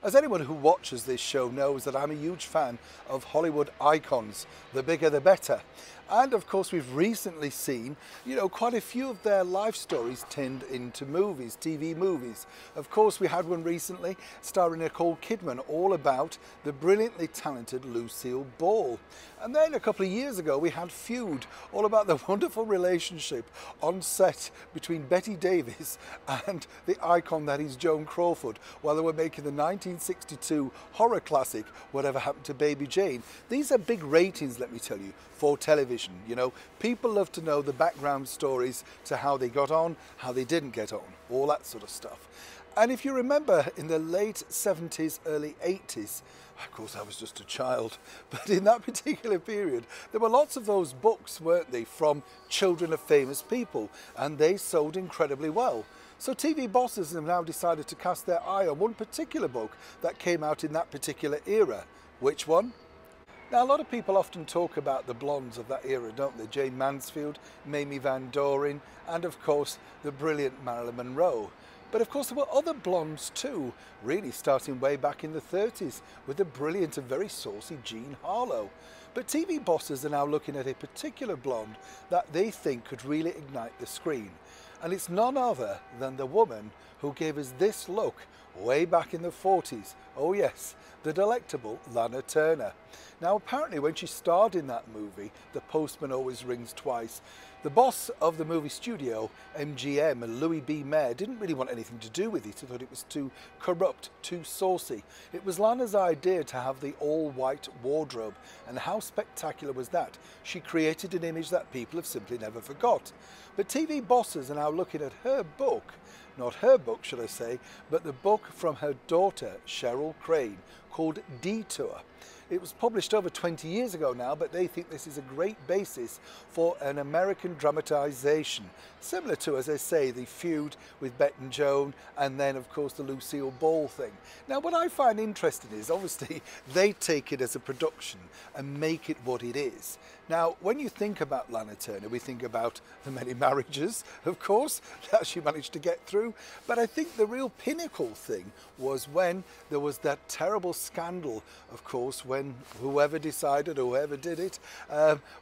As anyone who watches this show knows that I'm a huge fan of Hollywood icons, the bigger the better. And of course we've recently seen, quite a few of their life stories turned into movies, TV movies. Of course we had one recently starring Nicole Kidman, all about the brilliantly talented Lucille Ball. And then a couple of years ago we had Feud, all about the wonderful relationship on set between Bette Davis and the icon that is Joan Crawford, while they were making the 1962 horror classic, Whatever Happened to Baby Jane. These are big ratings, let me tell you, for television. People love to know the background stories to how they got on, how they didn't get on, all that sort of stuff. And if you remember, in the late 70s, early 80s, of course I was just a child, but in that particular period, there were lots of those books, weren't they, from children of famous people, and they sold incredibly well. So TV bosses have now decided to cast their eye on one particular book that came out in that particular era. Which one? Now, a lot of people often talk about the blondes of that era, don't they? Jayne Mansfield, Mamie Van Doren, and of course, the brilliant Marilyn Monroe. But of course, there were other blondes too, really starting way back in the 30s with the brilliant and very saucy Jean Harlow. But TV bosses are now looking at a particular blonde that they think could really ignite the screen. And it's none other than the woman who gave us this look way back in the 40s. Oh yes, the delectable Lana Turner. Now apparently when she starred in that movie, The Postman Always Rings Twice, the boss of the movie studio, MGM, Louis B. Mayer, didn't really want anything to do with it. He thought it was too corrupt, too saucy. It was Lana's idea to have the all-white wardrobe, and how spectacular was that? She created an image that people have simply never forgot. But TV bosses are now looking at her book, not her book, should I say, but the book from her daughter, Cheryl Crane, called Detour. It was published over 20 years ago now, but they think this is a great basis for an American dramatization, similar to, as I say, the Feud with Bette and Joan, and then, of course, the Lucille Ball thing. Now, what I find interesting is, obviously, they take it as a production and make it what it is. Now, when you think about Lana Turner, we think about the many marriages, of course, that she managed to get through. But I think the real pinnacle thing was when there was that terrible scandal, of course, when whoever decided, or whoever did it,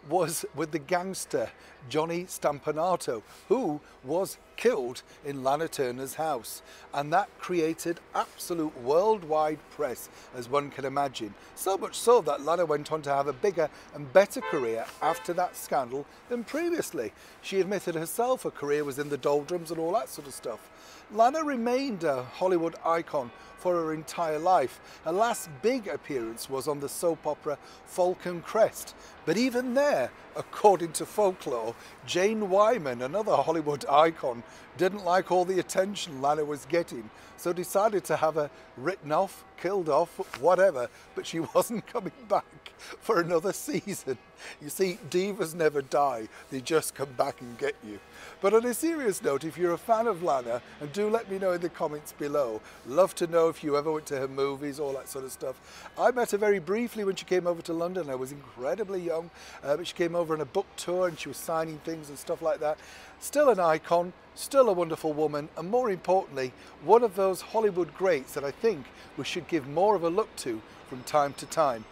was with the gangster Johnny Stampanato, who was killed in Lana Turner's house. And that created absolute worldwide press, as one can imagine. So much so that Lana went on to have a bigger and better career after that scandal than previously. She admitted herself her career was in the doldrums and all that sort of stuff. Lana remained a Hollywood icon for her entire life. Her last big appearance was on the soap opera Falcon Crest. But even there, according to folklore, Jane Wyman, another Hollywood icon, didn't like all the attention Lana was getting, so decided to have her written off, killed off, whatever, but she wasn't coming back for another season. You see, divas never die, they just come back and get you. But on a serious note, if you're a fan of Lana, and do let me know in the comments below, love to know if you ever went to her movies, all that sort of stuff. I met her very briefly when she came over to London. I was incredibly young, but she came over on a book tour and she was signing things and stuff like that. Still an icon, still a wonderful woman, and more importantly, one of those Hollywood greats that I think we should give more of a look to from time to time.